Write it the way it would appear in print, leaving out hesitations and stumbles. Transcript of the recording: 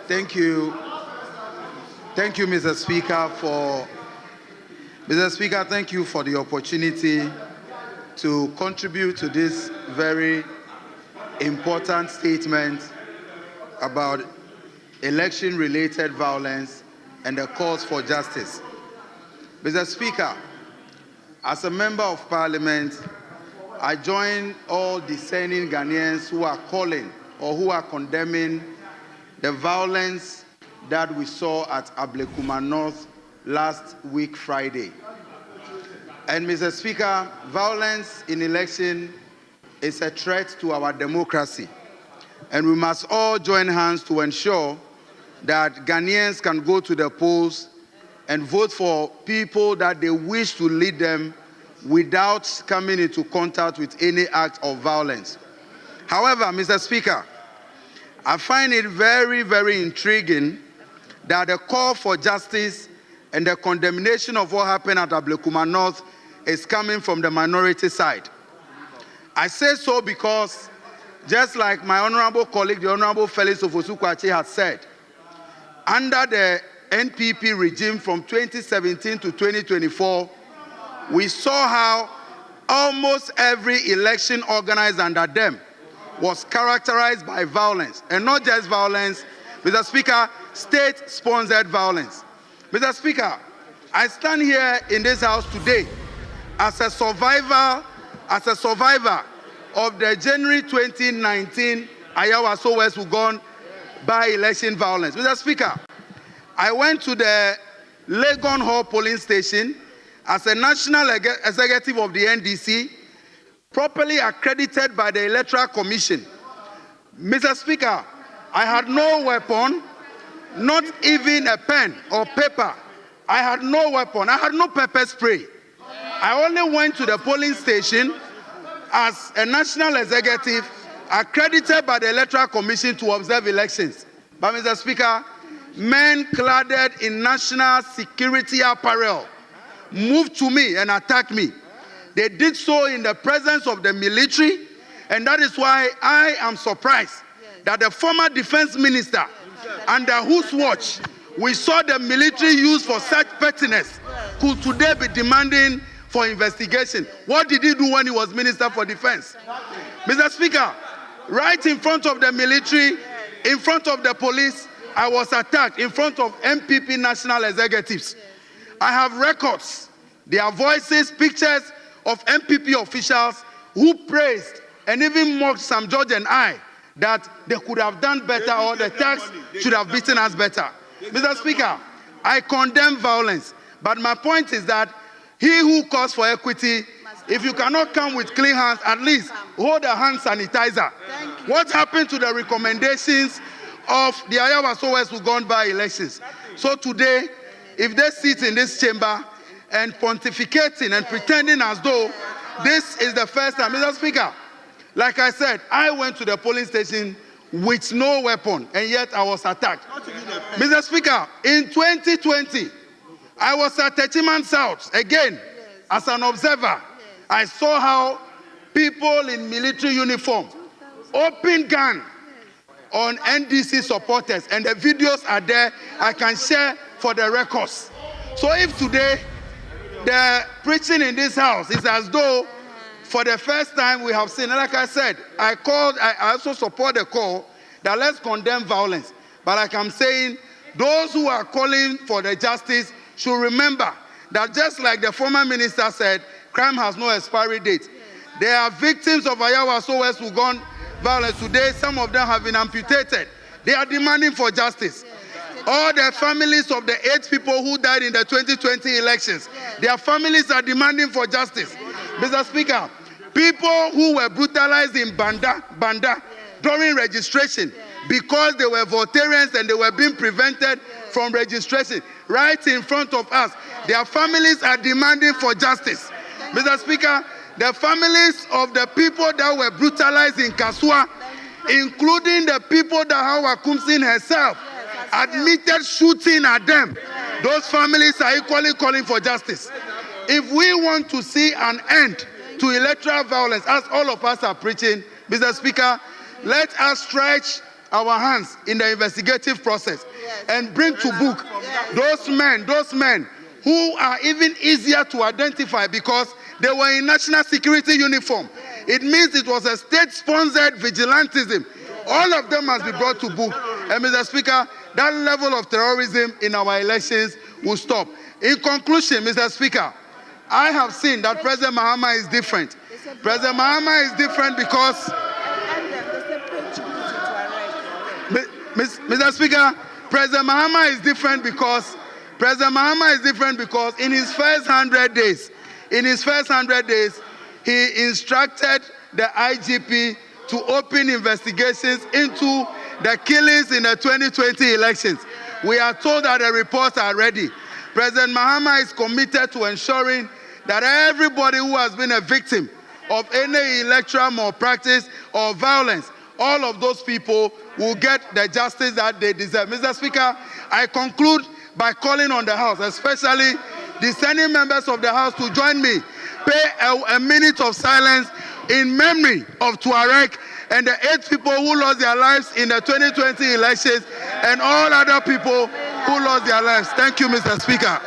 Thank you. Thank you, Mr. Speaker, thank you for the opportunity to contribute to this very important statement about election-related violence and the calls for justice. Mr. Speaker, as a member of Parliament, I join all discerning Ghanaians who are calling or who are condemning the violence that we saw at Ablekuma North last week, Friday. And Mr. Speaker, violence in election is a threat to our democracy. And we must all join hands to ensure that Ghanaians can go to the polls and vote for people that they wish to lead them without coming into contact with any act of violence. However, Mr. Speaker, I find it very, very intriguing that the call for justice and the condemnation of what happened at Ablekuma North is coming from the minority side. I say so because, just like my honorable colleague, the Honorable Felix Ofosu-Kwakye, has said, under the NPP regime from 2017 to 2024, we saw how almost every election organized under them was characterized by violence, and not just violence, Mr. Speaker, state-sponsored violence. Mr. Speaker, I stand here in this house today as a survivor of the January 2019 Ayawa West Wugon by-election violence. Mr. Speaker, I went to the Legon Hall polling station as a national executive of the NDC, properly accredited by the Electoral Commission. Mr. Speaker, I had no weapon, not even a pen or paper. I had no weapon. I had no pepper spray. I only went to the polling station as a national executive accredited by the Electoral Commission to observe elections. But Mr. Speaker, men cladded in national security apparel moved to me and attacked me. They did so in the presence of the military, and that is why I am surprised that the former defense minister, under whose watch we saw the military used for such pettiness, could today be demanding for investigation. What did he do when he was Minister for Defense? Mr. Speaker, right in front of the military, in front of the police, I was attacked in front of NPP National Executives. I have records, their voices, pictures of NPP officials who praised and even mocked Sam George and I that they could have done better or the tax should have beaten us better. Mr. Speaker, I condemn violence, but my point is that he who calls for equity, if you cannot come with clean hands, at least hold a hand sanitizer. What happened to the recommendations of the Ayawa West Wugon by elections? So today, if they sit in this chamber and pontificating and pretending as though this is the first time, Mr. Speaker, like I said, I went to the polling station with no weapon, and yet I was attacked. Mr. Speaker, in 2020, I was at Techiman South, again, as an observer. I saw how people in military uniform opened gun on NDC supporters, and the videos are there. I can share for the records. So if today the preaching in this house is as though for the first time we have seen, and like I said, I also support the call that let's condemn violence. But like I'm saying, those who are calling for the justice should remember that just like the former minister said, crime has no expiry date. There are victims of Ayawa West Wugon violence today. Some of them have been amputated. They are demanding for justice. All the families of the 8 people who died in the 2020 elections, their families are demanding for justice. Mr. Speaker, people who were brutalized in Banda during registration because they were Votarians and they were being prevented from registration right in front of us, their families are demanding for justice. Mr. Speaker, the families of the people that were brutalized in Kasua, including the people that Hawa Kumsin herself admitted shooting at them, those families are equally calling for justice. If we want to see an end to electoral violence, as all of us are preaching, Mr. Speaker, let us stretch our hands in the investigative process and bring to book those men who are even easier to identify because they were in national security uniform. It means it was a state-sponsored vigilantism. All of them must be brought to book. And Mr. Speaker, that level of terrorism in our elections will stop. In conclusion, Mr. Speaker, I have seen that President Mahama is different. President Mahama is different because... Mr. Speaker, President Mahama is different because in his first 100 days, he instructed the IGP to open investigations into the killings in the 2020 elections. We are told that the reports are ready. President Mahama is committed to ensuring that everybody who has been a victim of any electoral malpractice or violence, all of those people will get the justice that they deserve. Mr. Speaker, I conclude by calling on the House, especially dissenting members of the House, to join me, pay a minute of silence in memory of Tuareg and the 8 people who lost their lives in the 2020 elections and all other people who lost their lives. Thank you, Mr. Speaker.